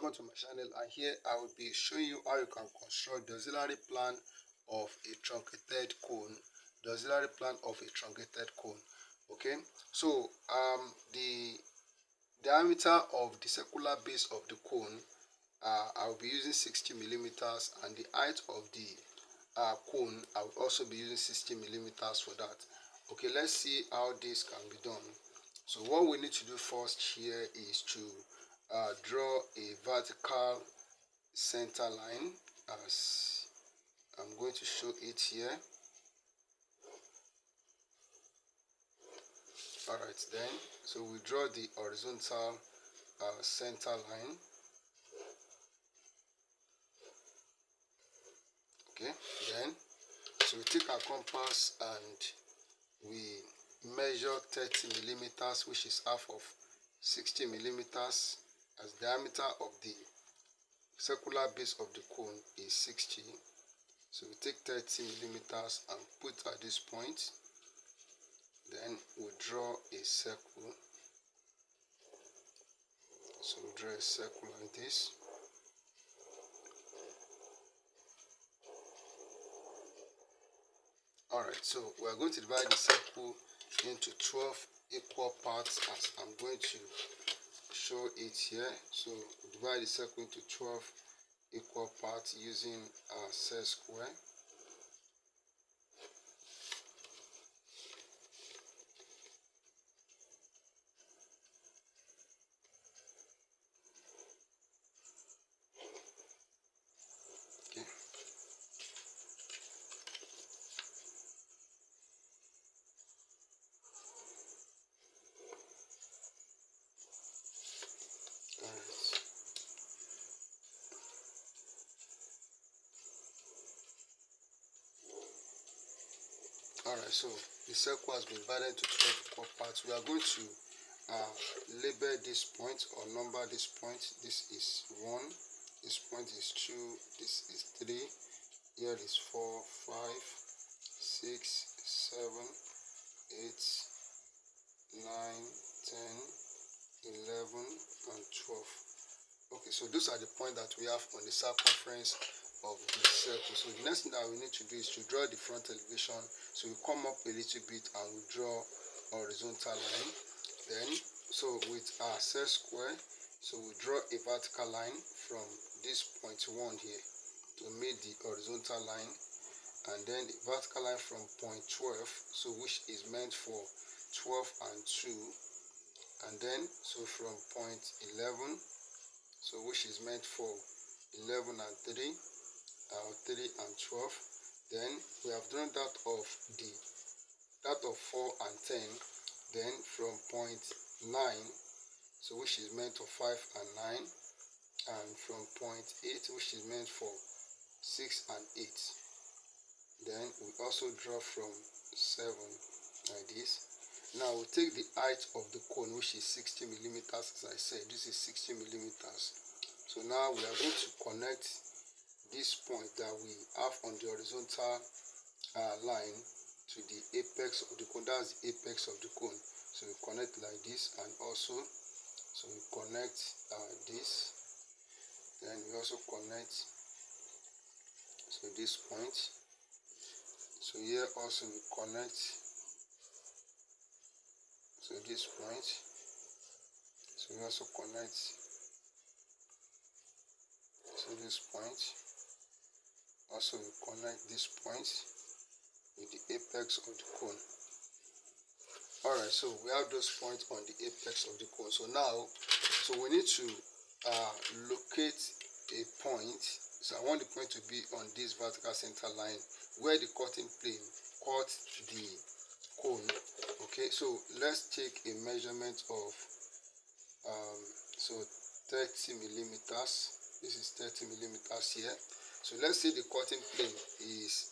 welcome to my channel, and here I will be showing you how you can construct the auxiliary plan of a truncated cone. Okay, so the diameter of the circular base of the cone, I will be using 60 millimeters, and the height of the cone, I will also be using 60 millimeters for that. Okay, let's see how this can be done. So what we need to do first here is to draw a vertical center line, as I'm going to show it here. Alright, then so we draw the horizontal center line. Okay, then so we take our compass and we measure 30 millimeters, which is half of 60 millimeters, as diameter of the circular base of the cone is 60. So we take 30 millimeters and put at this point. Then we draw a circle. So we draw a circle like this. Alright, so we are going to divide the circle into 12 equal parts, as I'm going to show it here. So we divide the circle into 12 equal parts using a set square. Okay. Alright, so the circle has been divided into 12 equal parts. We are going to label this point or number this point. This is 1, this point is 2, this is 3, here is 4, 5, 6, 7, 8, 9, 10, 11, and 12. Okay, so those are the points that we have on the circumference of the circle. So the next thing that we need to do is to draw the front elevation. So we come up a little bit and we draw a horizontal line. Then, so with our set square, so we draw a vertical line from this point 1 here to meet the horizontal line, and then the vertical line from point 12, so which is meant for 12 and 2, and then so from point 11, so which is meant for 11 and 3, 3 and 12. Then we have drawn that of 4 and 10. Then from point 9, so which is meant for 5 and 9, and from point 8, which is meant for 6 and 8. Then we also draw from 7 like this. Now we take the height of the cone, which is 60 millimeters. As I said, this is 60 millimeters. So now we are going to connect this point that we have on the horizontal line to the apex of the cone. That's the apex of the cone. So we connect like this, and also so we connect this. Then we also connect this point. So here also we connect this point. So we also connect this point. Also we connect this point with the apex of the cone. Alright, so we have those points on the apex of the cone. So now, so we need to locate a point. So I want the point to be on this vertical center line where the cutting plane cuts the cone. Okay, so let's take a measurement of 30 millimeters. This is 30 millimeters here. So let's say the cutting plane is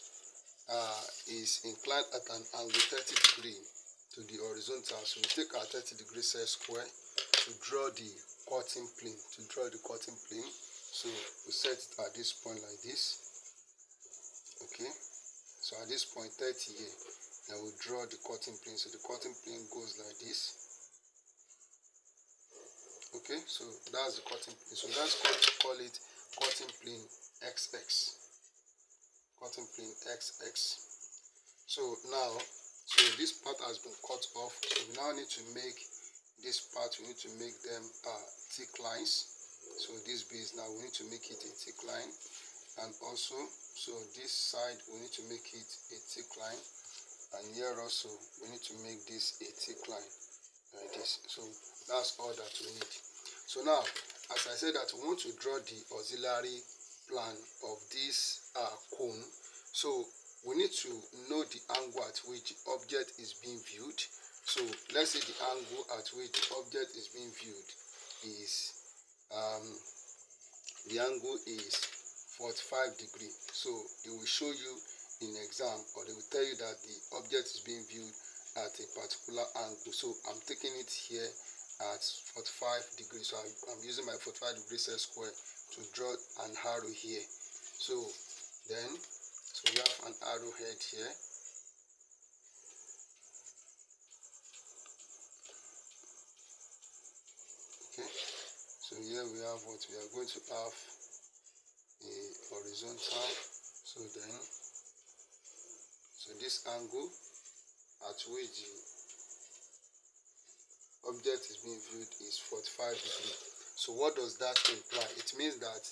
inclined at an angle 30 degree to the horizontal. So we take our 30 degree set square to draw the cutting plane. So we set it at this point like this. Okay, so at this point 30 here, then we draw the cutting plane. So the cutting plane goes like this. Okay, so that's the cutting plane. So let's call it cutting plane XX. Cutting plane XX. So now, so this part has been cut off. So we now need to make this part, we need to make them thick lines. So this base now, we need to make it a thick line. And also, so this side, we need to make it a thick line. And here also, we need to make this a thick line, like this. So that's all that we need. So now, as I said that we want to draw the auxiliary plan of this cone, so we need to know the angle at which the object is being viewed. So let's say the angle at which the object is being viewed is the angle is 45 degrees. So they will show you in exam, or they will tell you that the object is being viewed at a particular angle. So I'm taking it here at 45 degrees. So I'm using my 45 degrees set square to draw an arrow here. So then, so we have an arrowhead here. Okay, so here we have what we are going to have, a horizontal. So then, so this angle at which the object is being viewed is 45 degrees. So what does that imply? It means that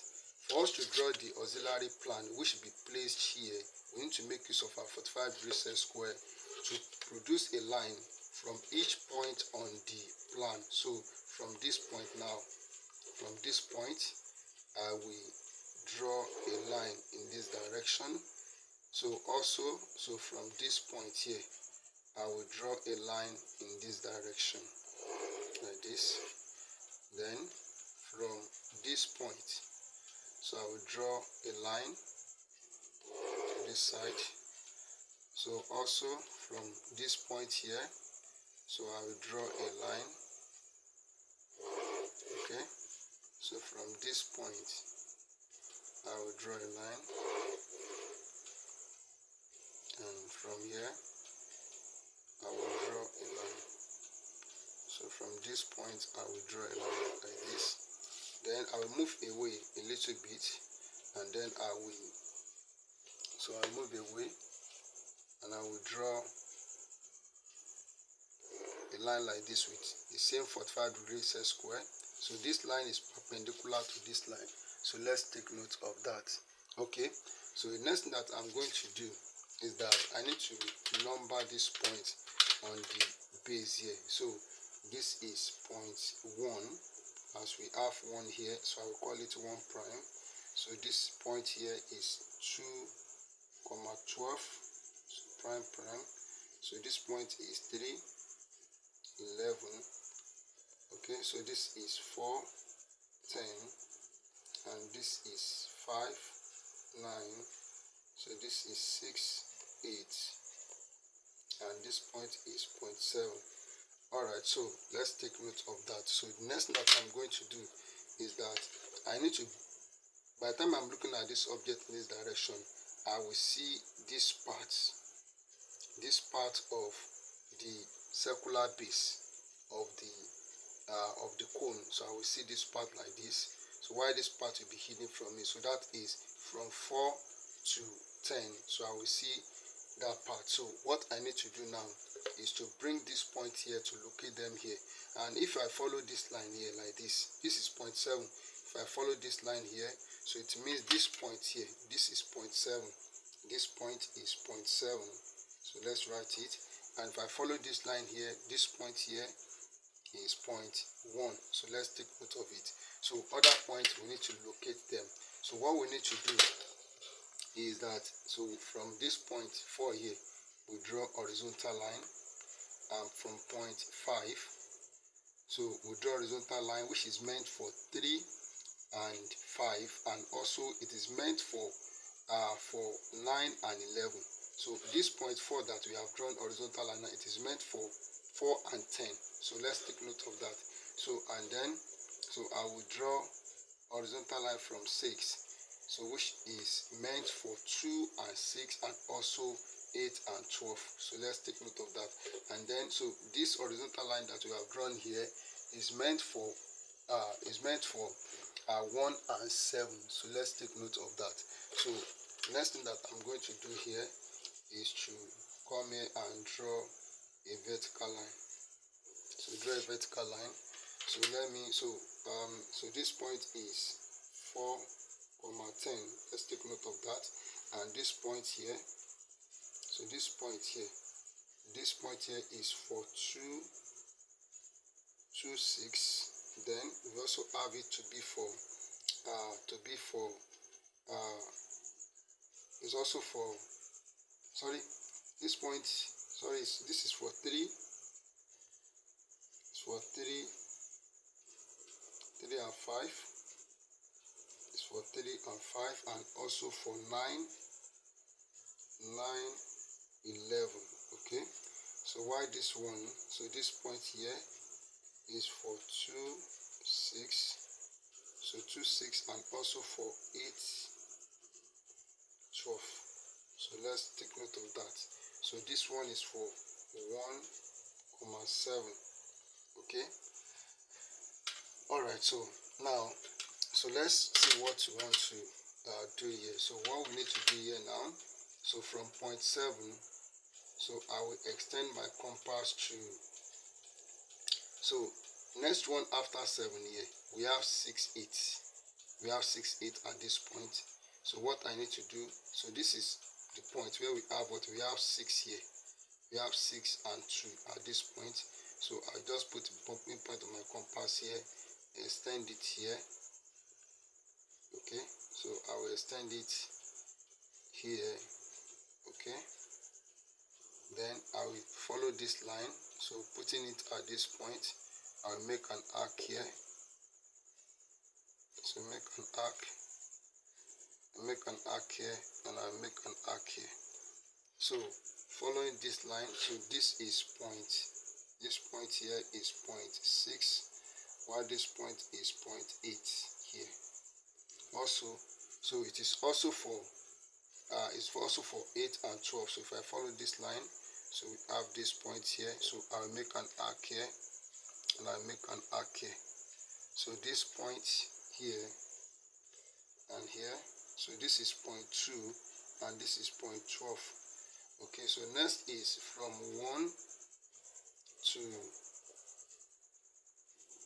for us to draw the auxiliary plan, which should be placed here, we need to make use of our 45 degrees set square to produce a line from each point on the plan. So from this point now, from this point, I will draw a line in this direction. So also, so from this point here, I will draw a line in this direction, like this. Then from this point, so I will draw a line to this side. So also from this point here, so I will draw a line. Okay, so from this point, I will draw a line, and from here, I will draw a line. So from this point, I will draw a line like this. Then I will move away a little bit, and then I will, so I move away, and I will draw a line like this with the same 45 degrees set square. So this line is perpendicular to this line. So let's take note of that. Okay, so the next thing that I'm going to do is that I need to number this point on the base here. So this is point 1, as we have 1 here, so I will call it 1 prime. So this point here is 2, 12, so prime prime. So this point is 3, 11. Okay, so this is 4, 10, and this is 5, 9. So this is 6, 8, and this point is 0.7. Alright, so let's take note of that. So the next thing that I'm going to do is that I need to, by the time I'm looking at this object in this direction, I will see this part of the circular base of the cone. So I will see this part like this. So why this part will be hidden from me? So that is from 4 to 10. So I will see that part. So what I need to do now is to bring this point here to locate them here. And if I follow this line here like this is 0.7. If I follow this line here, so it means this point here, this is 0.7. This point is 0.7. So let's write it. And if I follow this line here, this point here is 0.1. So let's take note of it. So other points, we need to locate them. So what we need to do is that, so from this point 4 here, we draw horizontal line, and from point 5, so we draw horizontal line which is meant for 3 and 5, and also it is meant for 9 and 11. So this point 4 that we have drawn horizontal line, it is meant for 4 and 10. So let's take note of that. So and then, so I will draw horizontal line from 6, so which is meant for 2 and 6, and also 8 and 12. So let's take note of that. And then, so this horizontal line that we have drawn here is meant for is meant for 1 and 7. So let's take note of that. So next thing that I'm going to do here is to come here and draw a vertical line. So draw a vertical line. So so this point is 4,10. Let's take note of that. And this point here, so this point here is for 2, 6. Then we also have it to be for is also for, sorry, this point, sorry, this is for 3. It's for 3 and 5. It's for 3 and 5, and also for 9, 11. Okay, so why this one? So this point here is for 2, 6. So 2, 6, and also for 8, 12. So let's take note of that. So this one is for 1,7. Okay. All right. So now, so let's see what we want to do here. So what we need to do here now. So from point 7. So I will extend my compass to. So next one after 7 here, we have 6, 8. We have 6, 8 at this point. So what I need to do, so this is the point where we have what we have 6 here. We have 6 and 2 at this point. So I just put the pumping point of my compass here, extend it here. Okay, so I will extend it here. Okay, then I will follow this line. So putting it at this point, I will make an arc here. So make an arc, here, and I'll make an arc here. So following this line, so this point here is 0.6, while this point is 0.8 here. Also, so it is also for it's also for 8 and 12. So if I follow this line, so we have this point here, so I'll make an arc here, and I'll make an arc here. So this point here and here, so this is 0.2 and this is 0.12. Okay, so next is from 1 to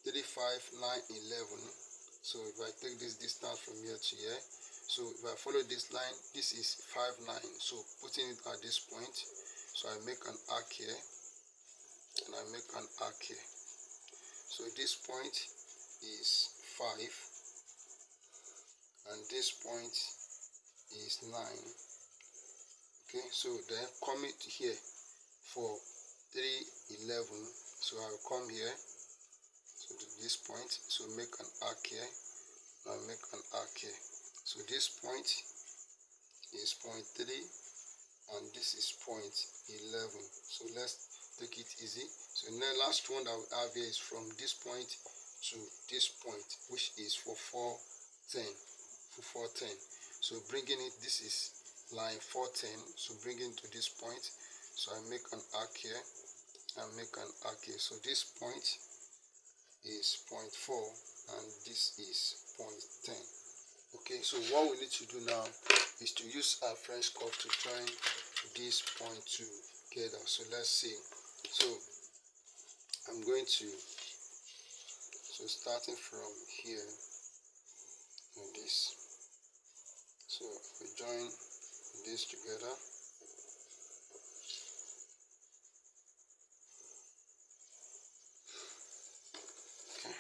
3, 5, 9, 11. So if I take this distance from here to here, so if I follow this line, this is 5, 9. So putting it at this point, so I make an arc here, and I make an arc here. So this point is 5, and this point is 9. Okay, so then come it here for 3, 11. So I'll come here, so to this point, so make an arc here, and I'll make an arc here. So this point is 0.3, and this is 0.11. So let's take it easy. So the last one that we have here is from this point to this point, which is for 410. So bringing it, this is line 410. So bringing to this point, so I make an arc here and make an arc here. So this point is 0.4 and this is 0.10. Okay, so what we need to do now is to use our French curve to join this point together. So let's see. So I'm going to, so starting from here and this, so we join this together. Okay,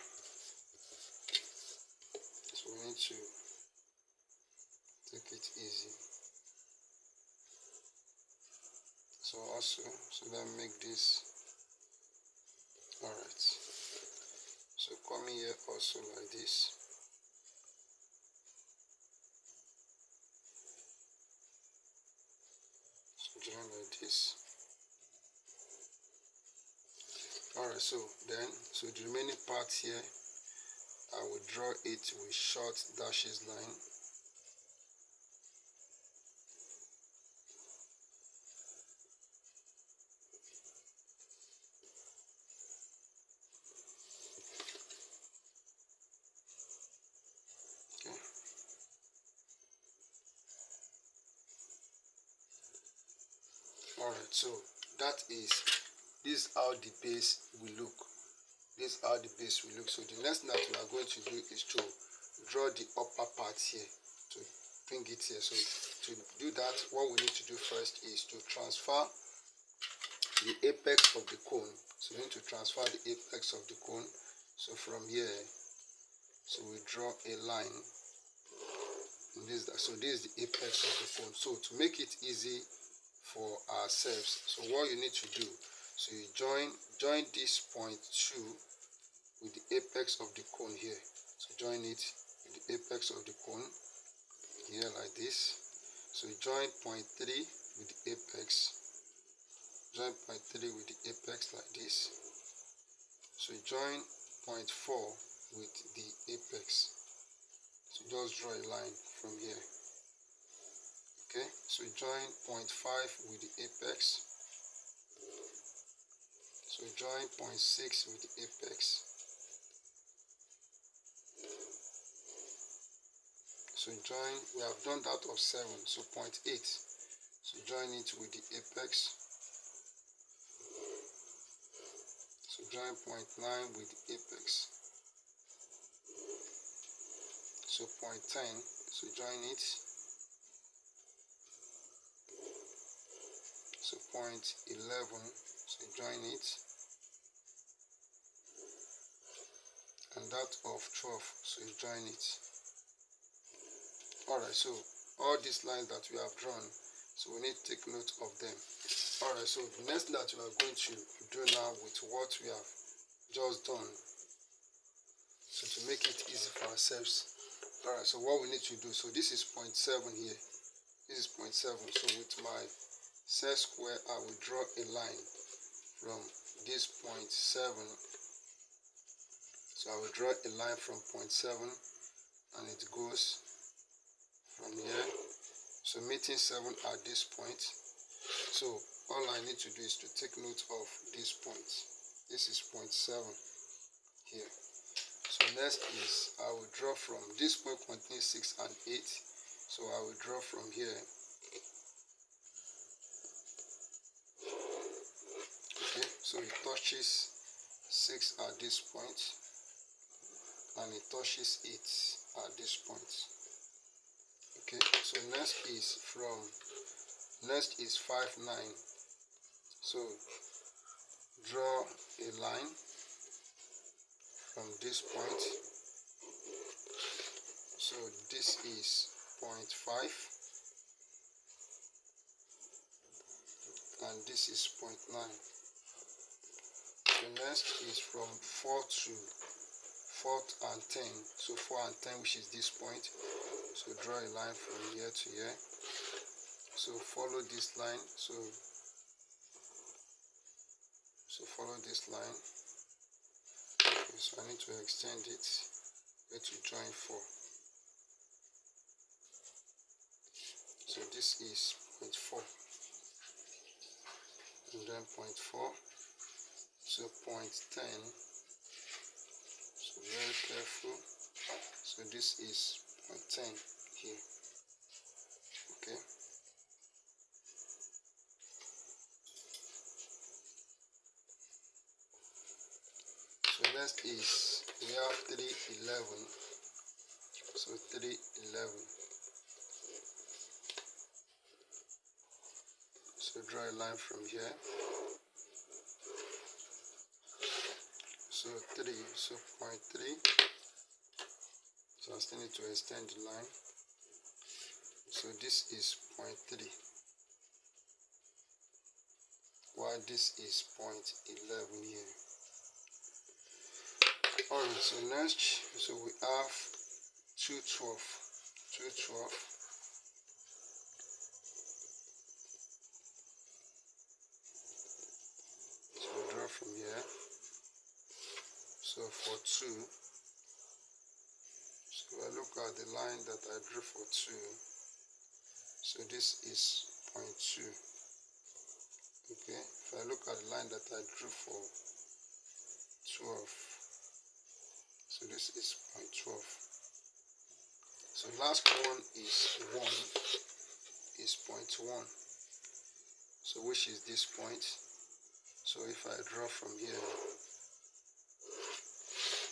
so we need to take it easy. So also, so then make this, all right, so come here also like this. So join like this. All right, so then, so the remaining part here, I will draw it with short dashes line. Alright, so this is how the base will look. This is how the base will look. So the next thing that we are going to do is to draw the upper part here, to bring it here. So to do that, what we need to do first is to transfer the apex of the cone. So we need to transfer the apex of the cone. So from here, so we draw a line. So this is the apex of the cone. So to make it easy for ourselves, so what you need to do, so you join this point 2 with the apex of the cone here. So join it with the apex of the cone here like this. So you join point 3 with the apex. Join point 3 with the apex like this. So you join point 4 with the apex. So just draw a line from here. Okay, so join point 5 with the apex. So join point 6 with the apex. So join, we have done that of 7, so point 8. So join it with the apex. So join point 9 with the apex. So point 10, so join it. So point 11, so join it. And that of 12, so you join it. Alright, so all these lines that we have drawn, so we need to take note of them. Alright, so the next thing that we are going to do now with what we have just done, so to make it easy for ourselves. Alright, so what we need to do, so this is point 7 here. This is point 7. So with my set square, I will draw a line from this point 7. So I will draw a line from point 7 and it goes from here. So meeting 7 at this point. So all I need to do is to take note of this point. This is point 7 here. So next is I will draw from this point contains 6 and 8. So I will draw from here. Okay, so it touches 6 at this point and it touches 8 at this point. Okay, so next is 5, 9. So draw a line from this point. So this is point 5 and this is point 9. The next is from 4 to 4th and 10. So 4 and 10, which is this point. So draw a line from here to here. So follow this line. So follow this line. Okay, so I need to extend it. Go to join 4. So this is point 4. And then point 4. So point 10. So very careful. So this is point 10 here. Okay. So next is we have 3, 11. So 3, 11. So draw a line from here. So 3, so point 3. So I still need to extend the line. So this is point 3. While this is point 11 here. Alright, so next, so we have 2, 12. 2, 12. So we draw from here. So for 2, so I look at the line that I drew for 2. So this is point 2. Okay, if I look at the line that I drew for 12, so this is point 12. So last one is 1, is point 1. so which is this point. So if I draw from here,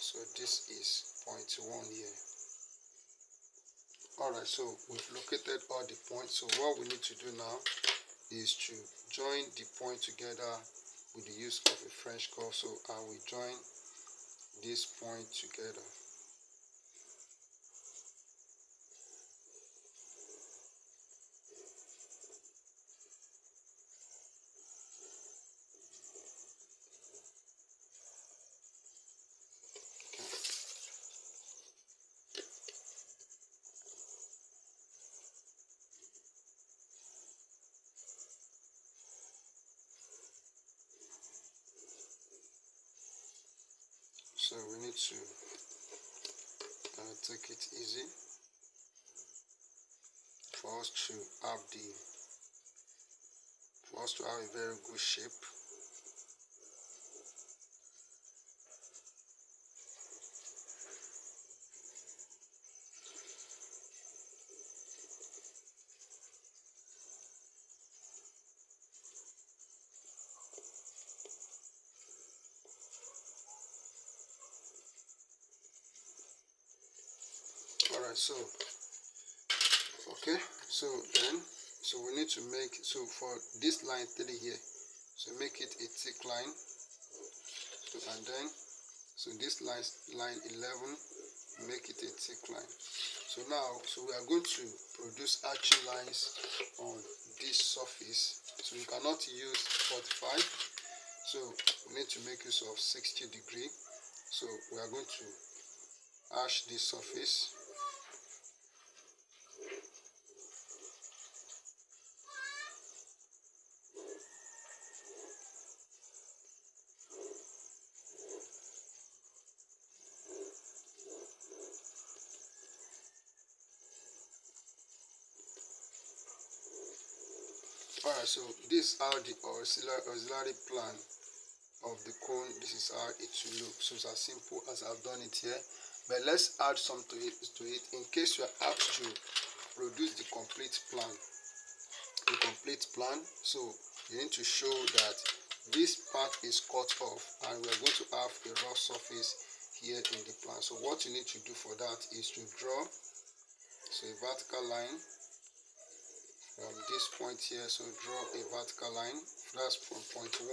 so this is point 1 here. Alright, so we've located all the points. So what we need to do now is to join the point together with the use of a French curve. So I will join this point together. So we need to take it easy for us to have a very good shape. Alright, so okay, so we need to make, so for this line 3 here, so make it a thick line. So and then so this line 11, make it a thick line. So now, so we are going to produce arching lines on this surface. So you cannot use 45, so we need to make use of 60°. So we are going to arch this surface. Alright, so this is how the auxiliary plan of the cone, this is how it will look. So it's as simple as I've done it here, but let's add some to it in case you are asked to produce the complete plan. So you need to show that this part is cut off and we are going to have a rough surface here in the plan. So what you need to do for that is to draw a vertical line from this point here. So draw a vertical line, that's from point 1.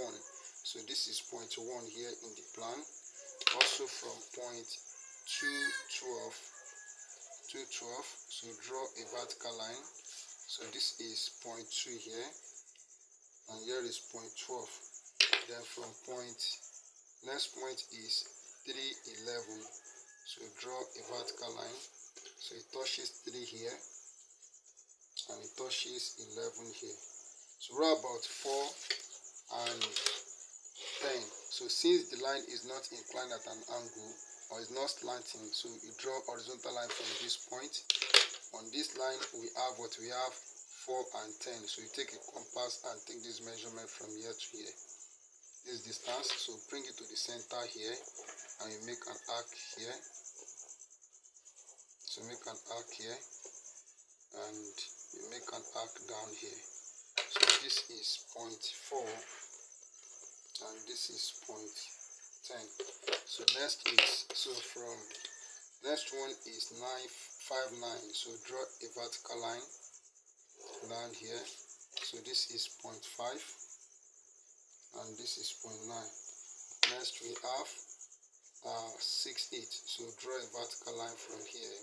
So this is point 1 here in the plan. Also from point 212, so draw a vertical line. So this is point 2 here, and here is point 12. Then from next point is 311. So draw a vertical line. So it touches 3 here, and it touches 11 here. So we're about 4 and 10. So since the line is not inclined at an angle or is not slanting, so you draw a horizontal line from this point. On this line we have 4 and 10. So you take a compass and take this measurement from here to here, this distance. So bring it to the center here, and you make an arc here. So make an arc here, and you make an arc down here. So this is point 4 and this is point 10. So next one is 959. So draw a vertical line down here. So this is point 5 and this is point 9. Next we have 68. So draw a vertical line from here.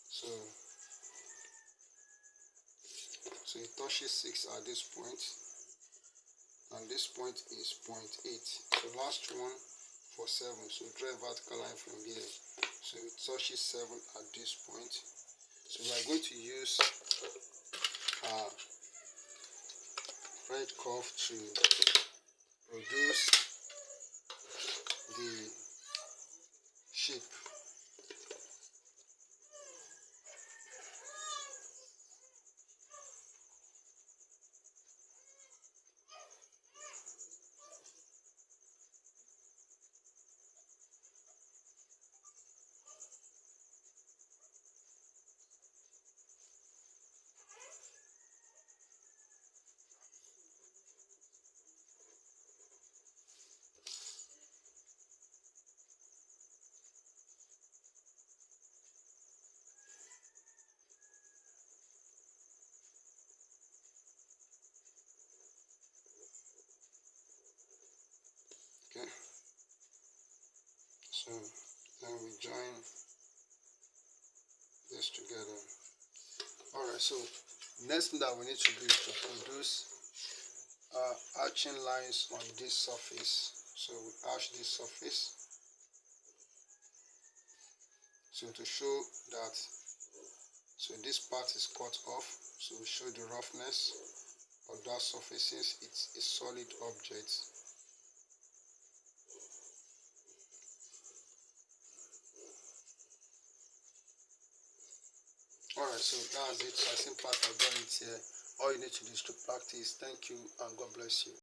So it touches 6 at this point, and this point is point 8. So last one for 7. So draw a vertical line from here. So it touches 7 at this point. So we are going to use French curve to produce the shape. Okay, so then we join this together. Alright, so next thing that we need to do is to produce arching lines on this surface. So we arch this surface, so to show that, so this part is cut off, so we show the roughness of that surface since it's a solid object. Alright, so that's it. So I think part I've done it here. All you need to do is to practice. Thank you and God bless you.